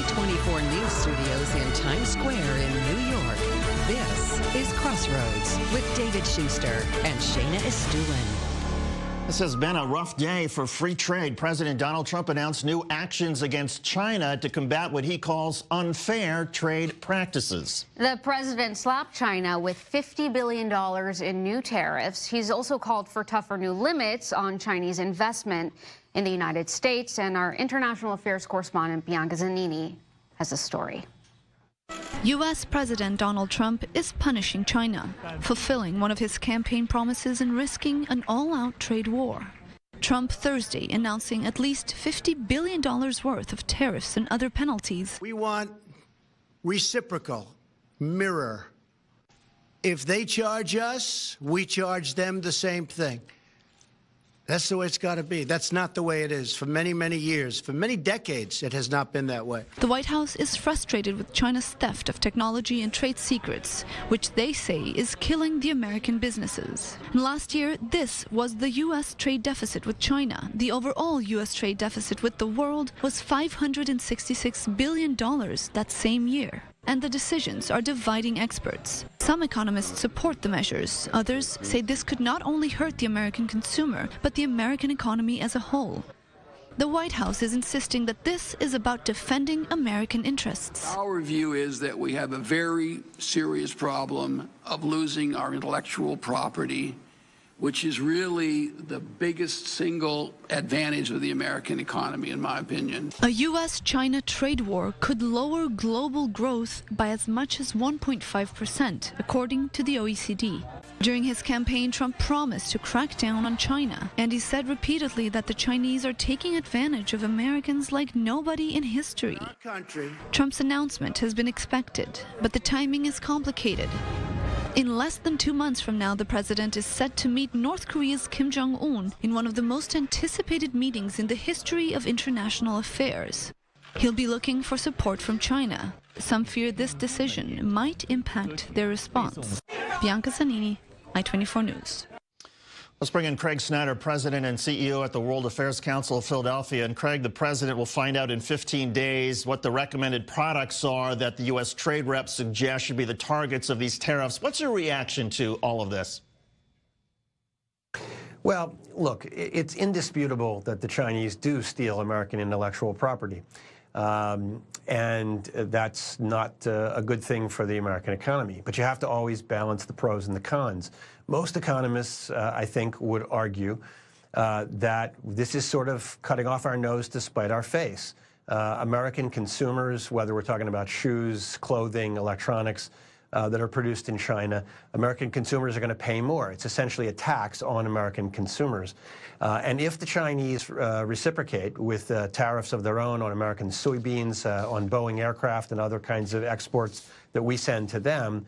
i24 News Studios in Times Square in New York. This is Crossroads with David Schuster and Shayna Estulin. This has been a rough day for free trade. President Donald Trump announced new actions against China to combat what he calls unfair trade practices. The president slapped China with $50 billion in new tariffs. He's also called for tougher new limits on Chinese investment in the United States. And our international affairs correspondent, Bianca Zanini, has a story. U.S. President Donald Trump is punishing China, fulfilling one of his campaign promises and risking an all-out trade war. Trump Thursday announcing at least $50 billion worth of tariffs and other penalties. We want reciprocal, mirror. If they charge us, we charge them the same thing. That's the way it's got to be. That's not the way it is. For many, many years, for many decades, it has not been that way. The White House is frustrated with China's theft of technology and trade secrets, which they say is killing the American businesses. And last year, this was the U.S. trade deficit with China. The overall U.S. trade deficit with the world was $566 billion that same year. And the decisions are dividing experts. Some economists support the measures. Others say this could not only hurt the American consumer, but the American economy as a whole. The White House is insisting that this is about defending American interests. Our view is that we have a very serious problem of losing our intellectual property, which is really the biggest single advantage of the American economy, in my opinion. A U.S.-China trade war could lower global growth by as much as 1.5%, according to the OECD. During his campaign, Trump promised to crack down on China, and he said repeatedly that the Chinese are taking advantage of Americans like nobody in history. Trump's announcement has been expected, but the timing is complicated. In less than 2 months from now, the president is set to meet North Korea's Kim Jong-un in one of the most anticipated meetings in the history of international affairs. He'll be looking for support from China. Some fear this decision might impact their response. Bianca Zanini, i24 News. Let's bring in Craig Snyder, President and CEO at the World Affairs Council of Philadelphia. And Craig, the president will find out in 15 days what the recommended products are that the U.S. trade reps suggest should be the targets of these tariffs. What's your reaction to all of this? Well, look, it's indisputable that the Chinese do steal American intellectual property. And that's not a good thing for the American economy. But you have to always balance the pros and the cons. Most economists, I think, would argue that this is sort of cutting off our nose to spite our face. American consumers, whether we're talking about shoes, clothing, electronics, that are produced in China, American consumers are going to pay more. It's essentially a tax on American consumers. And if the Chinese reciprocate with tariffs of their own on American soybeans, on Boeing aircraft and other kinds of exports that we send to them,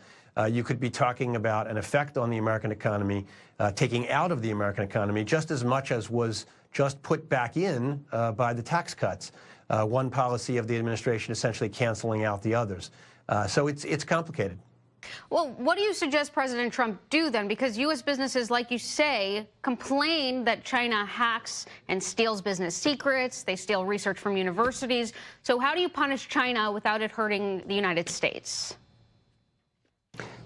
you could be talking about an effect on the American economy, taking out of the American economy just as much as was just put back in by the tax cuts. One policy of the administration essentially canceling out the others. So it's complicated. Well, what do you suggest President Trump do then? Because U.S. businesses, like you say, complain that China hacks and steals business secrets. They steal research from universities. So how do you punish China without it hurting the United States?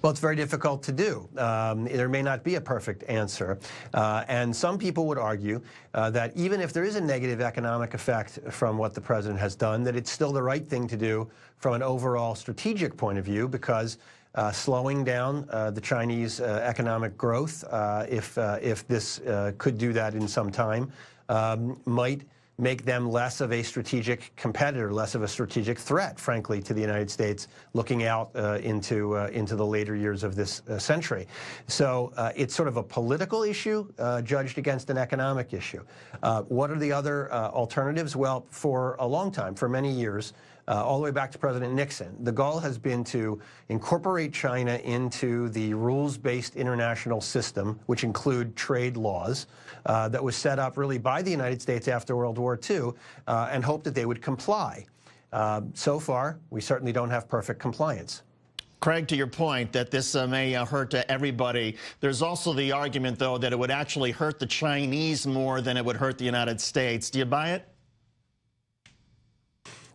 Well, it's very difficult to do. There may not be a perfect answer. And some people would argue that even if there is a negative economic effect from what the president has done, that it's still the right thing to do from an overall strategic point of view, because slowing down the Chinese economic growth, if this could do that in some time, might make them less of a strategic competitor, less of a strategic threat, frankly, to the United States, looking out into the later years of this century. So it's sort of a political issue judged against an economic issue. What are the other alternatives? Well, for a long time, for many years, all the way back to President Nixon, the goal has been to incorporate China into the rules-based international system, which include trade laws, that was set up really by the United States after World War II, and hope that they would comply. So far, we certainly don't have perfect compliance. Craig, to your point that this may hurt everybody, there's also the argument, though, that it would actually hurt the Chinese more than it would hurt the United States. Do you buy it?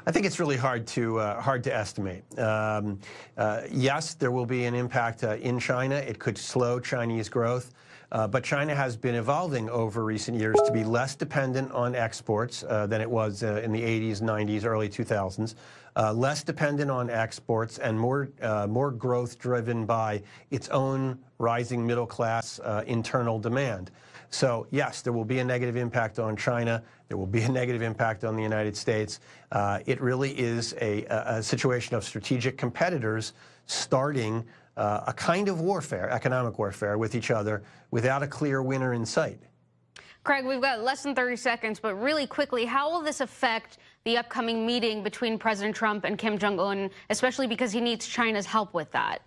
I think it's really hard to estimate. Yes, there will be an impact in China. It could slow Chinese growth. But China has been evolving over recent years to be less dependent on exports than it was in the 80s, 90s, early 2000s, less dependent on exports and more growth driven by its own rising middle class internal demand. So yes, there will be a negative impact on China. There will be a negative impact on the United States. It really is a situation of strategic competitors starting a kind of warfare, economic warfare, with each other without a clear winner in sight. Craig, we've got less than 30 seconds, but really quickly, how will this affect the upcoming meeting between President Trump and Kim Jong-un, especially because he needs China's help with that?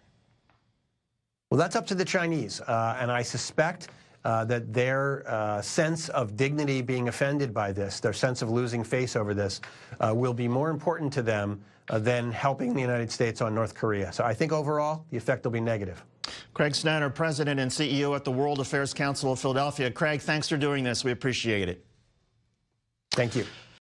Well, that's up to the Chinese, and I suspect that their sense of dignity being offended by this, their sense of losing face over this, will be more important to them than helping the United States on North Korea. So I think overall, the effect will be negative. Craig Snyder, President and CEO at the World Affairs Council of Philadelphia. Craig, thanks for doing this. We appreciate it. Thank you.